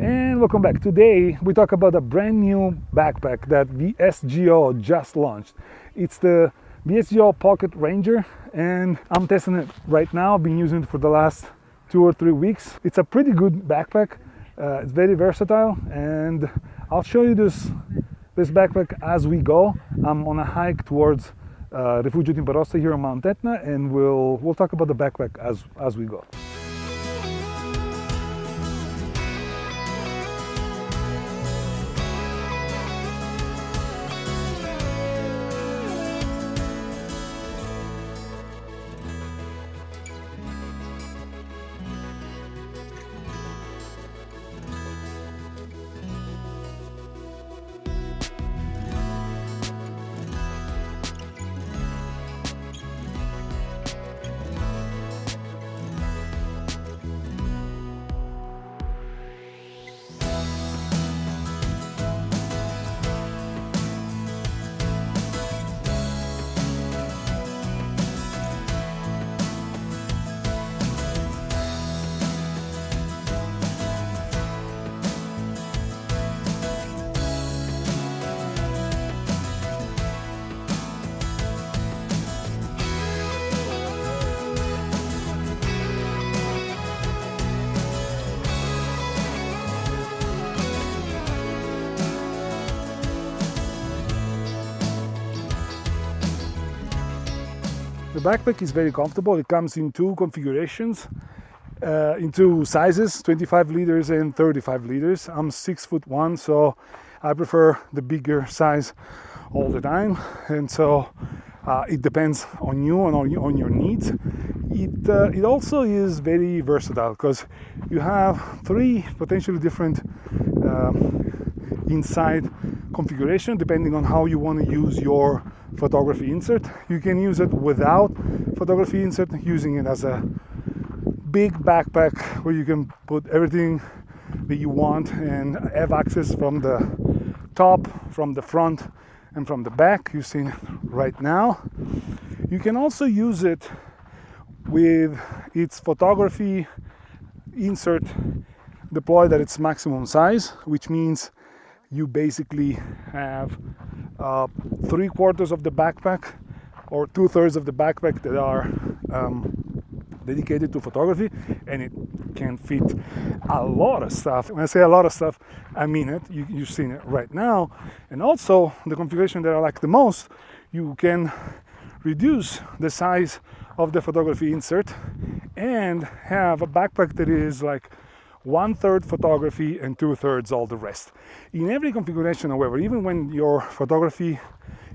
And welcome back. Today we talk about a brand new backpack that VSGO just launched. It's the VSGO Pocket Ranger, and I'm testing it right now. I've been using it for the last 2 or 3 weeks. It's a pretty good backpack. It's very versatile, and I'll show you this backpack as we go. I'm on a hike towards Refugio Timperossa here on Mount Etna, and we'll talk about the backpack as we go. The backpack is very comfortable. It comes in 2 configurations, in 2 sizes, 25 liters and 35 liters. I'm 6'1", so I prefer the bigger size all the time. And so it depends on you and on your needs. It also is very versatile because you have 3 potentially different inside configuration depending on how you want to use your photography insert. You can use it without photography insert, using it as a big backpack where you can put everything that you want and have access from the top, from the front, and from the back. You've seen it right now. You can also use it with its photography insert deployed at its maximum size, which means you basically have 3/4 of the backpack or 2/3 of the backpack that are dedicated to photography, and it can fit a lot of stuff. When I say a lot of stuff, I mean it. You've seen it right now. And also the configuration that I like the most, you can reduce the size of the photography insert and have a backpack that is like 1/3 photography and 2/3 all the rest. In every configuration, however, even when your photography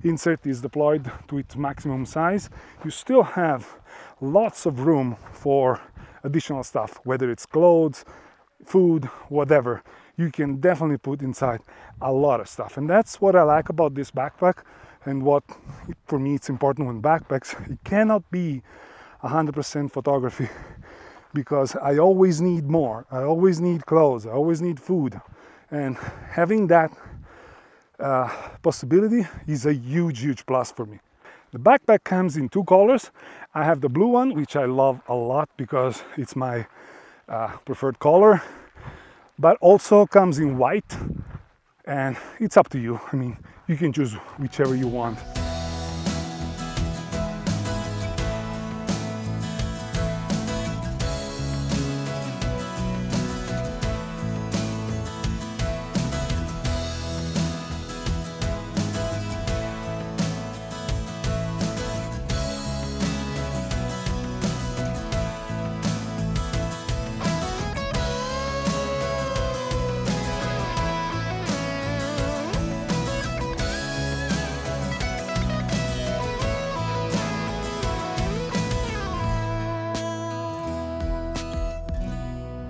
insert is deployed to its maximum size, you still have lots of room for additional stuff, whether it's clothes, food, whatever. You can definitely put inside a lot of stuff, and that's what I like about this backpack. And what for me it's important with backpacks, it cannot be 100% photography, because I always need more. I always need clothes, I always need food, and having that possibility is a huge plus for me. The backpack comes in 2 colors. I have the blue one, which I love a lot because it's my preferred color, but also comes in white, and it's up to you. I mean, you can choose whichever you want.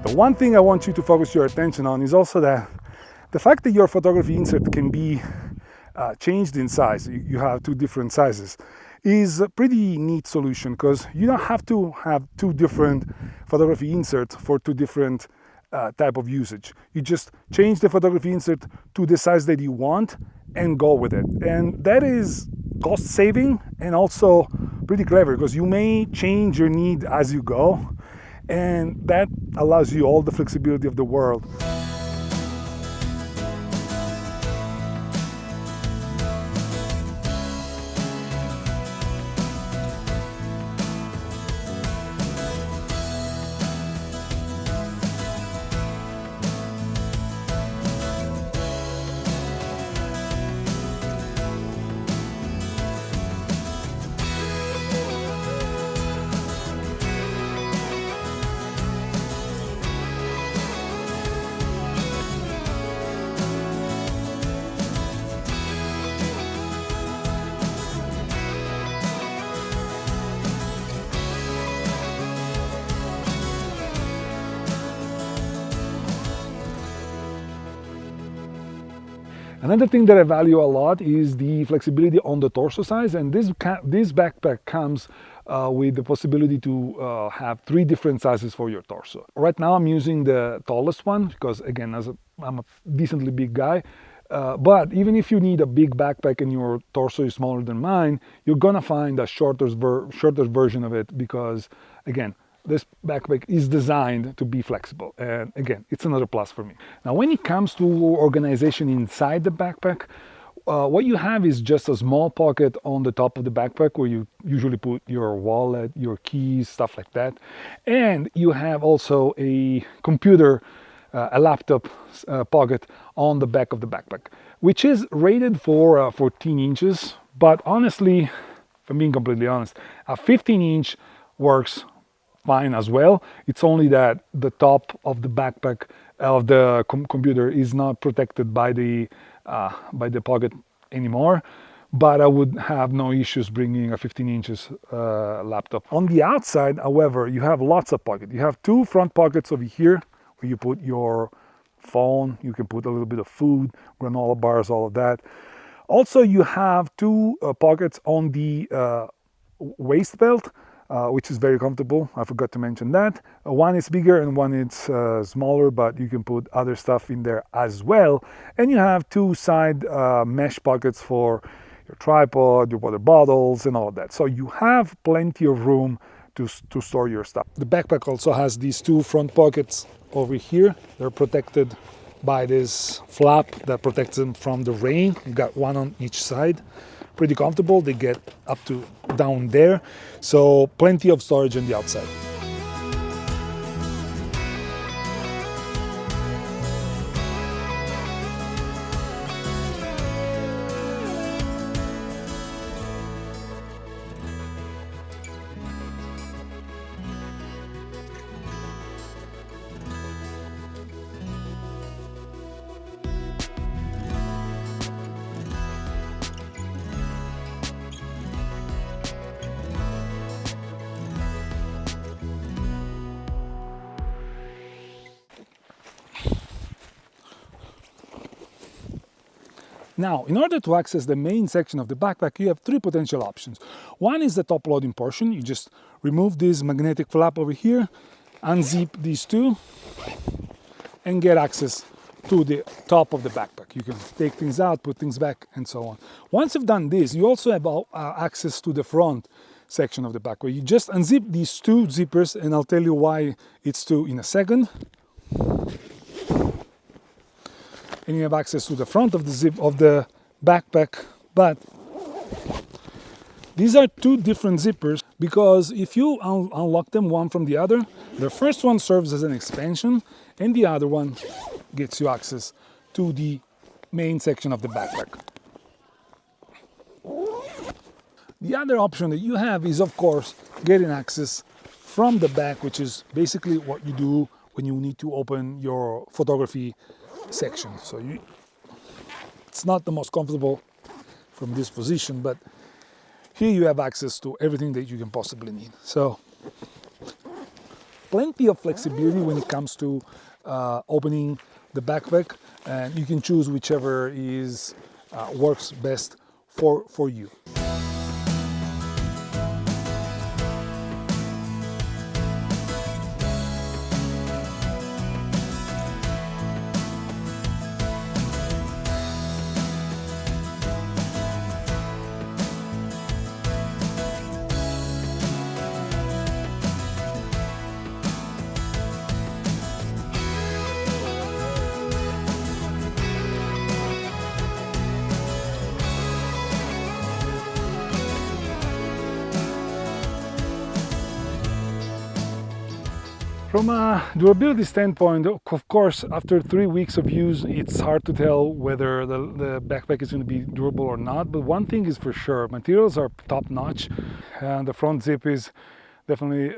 The one thing I want you to focus your attention on is also that the fact that your photography insert can be changed in size, you have 2 different sizes, is a pretty neat solution, because you don't have to have 2 different photography inserts for 2 different type of usage. You just change the photography insert to the size that you want and go with it. And that is cost saving and also pretty clever, because you may change your need as you go, and that allows you all the flexibility of the world. Another thing that I value a lot is the flexibility on the torso size, and this backpack comes with the possibility to have 3 different sizes for your torso. Right now I'm using the tallest one because, again, I'm a decently big guy. But even if you need a big backpack and your torso is smaller than mine, you're gonna find a shorter version of it because, again, this backpack is designed to be flexible. And again, it's another plus for me. Now, when it comes to organization inside the backpack, what you have is just a small pocket on the top of the backpack where you usually put your wallet, your keys, stuff like that. And you have also a computer, a laptop pocket on the back of the backpack, which is rated for 14 inches. But honestly, if I'm being completely honest, a 15-inch works fine as well. It's only that the top of the backpack of the computer is not protected by the pocket anymore, but I would have no issues bringing a 15 inches laptop. On the outside, however, you have lots of pockets. You have 2 front pockets over here where you put your phone, you can put a little bit of food, granola bars, all of that. Also, you have 2 pockets on the waist belt, which is very comfortable. I forgot to mention that. One is bigger and one is smaller, but you can put other stuff in there as well. And you have 2 side mesh pockets for your tripod, your water bottles, and all of that. So you have plenty of room to store your stuff. The backpack also has these 2 front pockets over here. They're protected by this flap that protects them from the rain. You've got one on each side. Pretty comfortable. They get up to down there, so plenty of storage on the outside. Now, in order to access the main section of the backpack, you have 3 potential options. One is the top loading portion. You just remove this magnetic flap over here, unzip these 2, and get access to the top of the backpack. You can take things out, put things back, and so on. Once you've done this, you also have access to the front section of the back, where you just unzip these 2 zippers, and I'll tell you why it's 2 in a second. And you have access to the front of the zip of the backpack, but these are 2 different zippers because if you unlock them one from the other, the first one serves as an expansion and the other one gets you access to the main section of the backpack. The other option that you have is, of course, getting access from the back, which is basically what you do when you need to open your photography section. So it's not the most comfortable from this position, but here you have access to everything that you can possibly need. So plenty of flexibility when it comes to opening the backpack, and you can choose whichever is works best for you. From a durability standpoint, of course, after 3 weeks of use, it's hard to tell whether the backpack is going to be durable or not. But one thing is for sure, materials are top-notch, and the front zip is definitely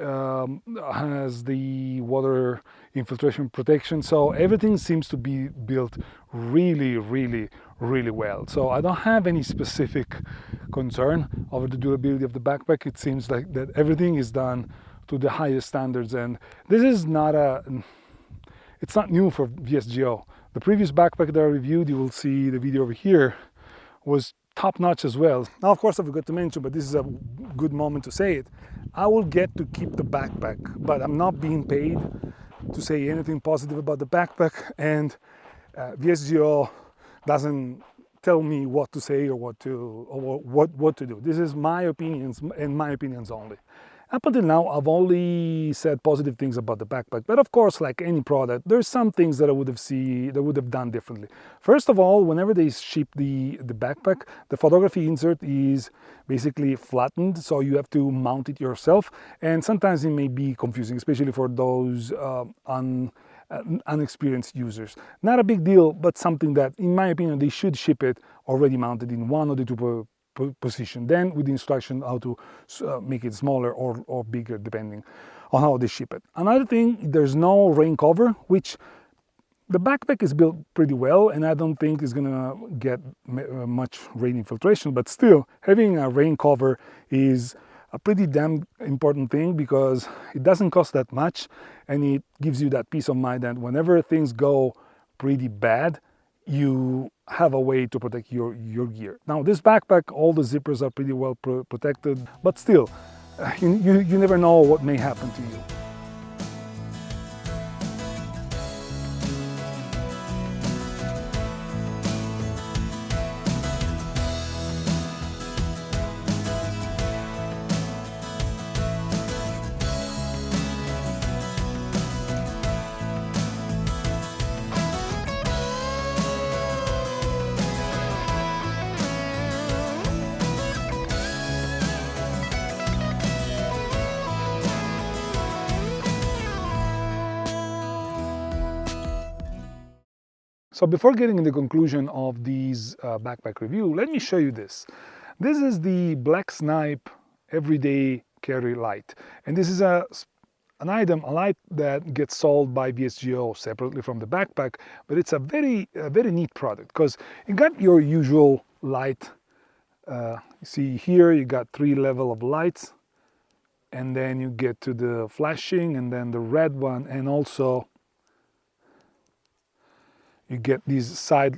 has the water infiltration protection. So everything seems to be built really, really, really well. So I don't have any specific concern over the durability of the backpack. It seems like that everything is done to the highest standards, and this is not it's not new for VSGO. The previous backpack that I reviewed, you will see the video over here, was top-notch as well. Now, of course, I forgot to mention, but this is a good moment to say it. I will get to keep the backpack, but I'm not being paid to say anything positive about the backpack, and VSGO doesn't tell me what to say or what to do. This is my opinions and my opinions only. Up until now, I've only said positive things about the backpack, but of course, like any product, there's some things that I would have done differently. First of all, whenever they ship the backpack, the photography insert is basically flattened, so you have to mount it yourself, and sometimes it may be confusing, especially for those unexperienced users. Not a big deal, but something that, in my opinion, they should ship it already mounted in one or the two position, then with the instruction how to make it smaller or bigger depending on how they ship it. Another thing, there's no rain cover, which the backpack is built pretty well, and I don't think it's gonna get much rain infiltration, but still having a rain cover is a pretty damn important thing, because it doesn't cost that much and it gives you that peace of mind that whenever things go pretty bad, you have a way to protect your gear. Now, this backpack, all the zippers are pretty well protected, but still, you never know what may happen to you. So before getting in the conclusion of these backpack review, let me show you this. This is the Black Snipe Everyday Carry Light. And this is a light that gets sold by VSGO separately from the backpack, but it's a very neat product, because you got your usual light. You see here, you got 3 levels of lights, and then you get to the flashing, and then the red one, and also you get these side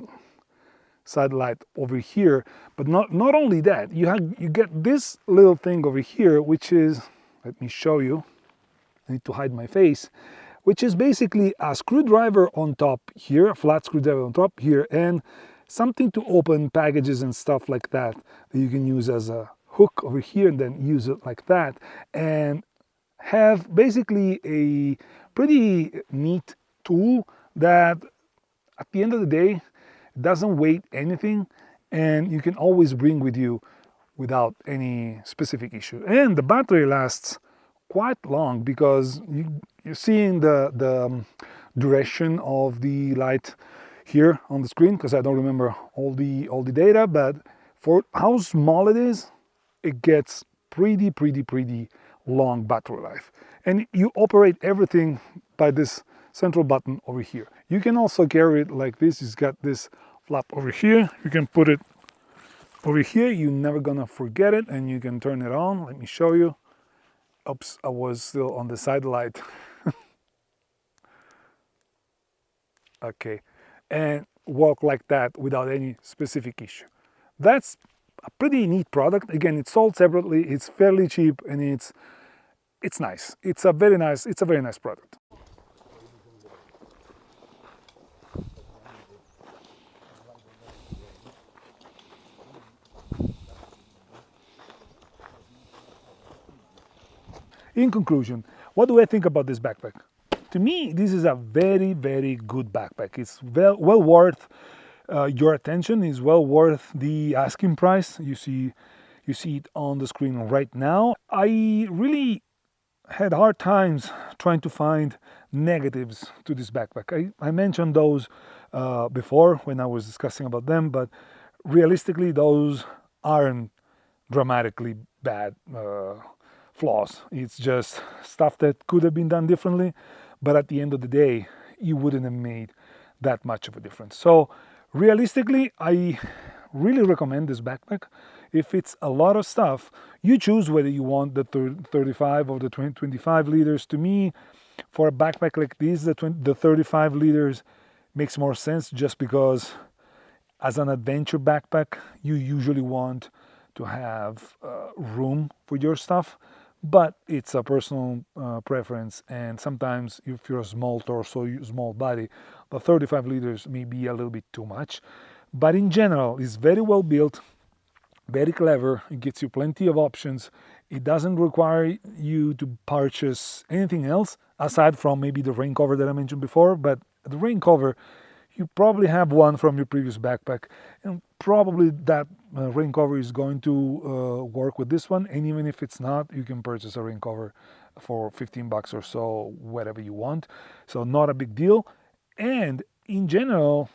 light over here. But not only that, you get this little thing over here, which is, let me show you, I need to hide my face, which is basically a screwdriver on top here, a flat screwdriver on top here, and something to open packages and stuff like that you can use as a hook over here, and then use it like that, and have basically a pretty neat tool that at the end of the day, it doesn't weigh anything, and you can always bring with you without any specific issue. And the battery lasts quite long, because you're seeing the duration of the light here on the screen, because I don't remember all the data, but for how small it is, it gets pretty long battery life. And you operate everything by this central button over here. You can also carry it like this. It's got this flap over here. You can put it over here. You're never gonna forget it, and you can turn it on. Let me show you. Oops, I was still on the side light. Okay, and walk like that without any specific issue. That's a pretty neat product. Again, it's sold separately. It's fairly cheap, and it's nice. It's a very nice product. In conclusion, what do I think about this backpack? To me, this is a very good backpack. It's well worth your attention. It's well worth the asking price. You see it on the screen right now. I really had hard times trying to find negatives to this backpack. I mentioned those before when I was discussing about them, but realistically, those aren't dramatically bad flaws. It's just stuff that could have been done differently, but at the end of the day, you wouldn't have made that much of a difference. So realistically, I really recommend this backpack. If it's a lot of stuff, you choose whether you want the 35 or the 25 liters. To me, For a backpack like this, the 35 liters makes more sense, just because as an adventure backpack, you usually want to have room for your stuff, but it's a personal preference, and sometimes if you're a small torso, small body, the 35 liters may be a little bit too much. But in general, it's very well built, very clever. It gets you plenty of options. It doesn't require you to purchase anything else aside from maybe the rain cover that I mentioned before. But the rain cover, you probably have one from your previous backpack, and probably that rain cover is going to work with this one. And even if it's not, you can purchase a rain cover for 15 bucks or so, whatever you want. So not a big deal. And in general,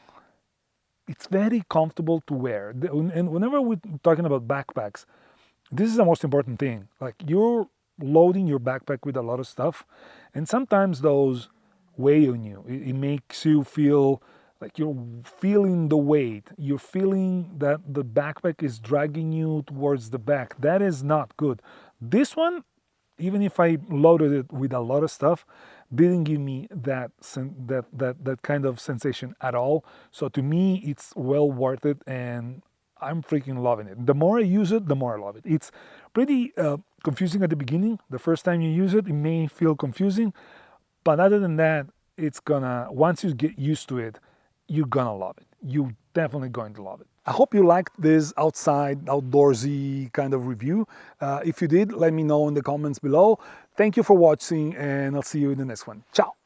it's very comfortable to wear. And whenever we're talking about backpacks, this is the most important thing. Like, you're loading your backpack with a lot of stuff, and sometimes those weigh on you. It makes you feel like you're feeling the weight. You're feeling that the backpack is dragging you towards the back. That is not good. This one, even if I loaded it with a lot of stuff, didn't give me that kind of sensation at all. So to me, it's well worth it, and I'm freaking loving it. The more I use it, the more I love it. It's pretty confusing at the beginning. The first time you use it, it may feel confusing, but other than that, it's gonna, once you get used to it, you're gonna love it. You're definitely going to love it. I hope you liked this outdoorsy kind of review. If you did, let me know in the comments below. Thank you for watching, and I'll see you in the next one. Ciao!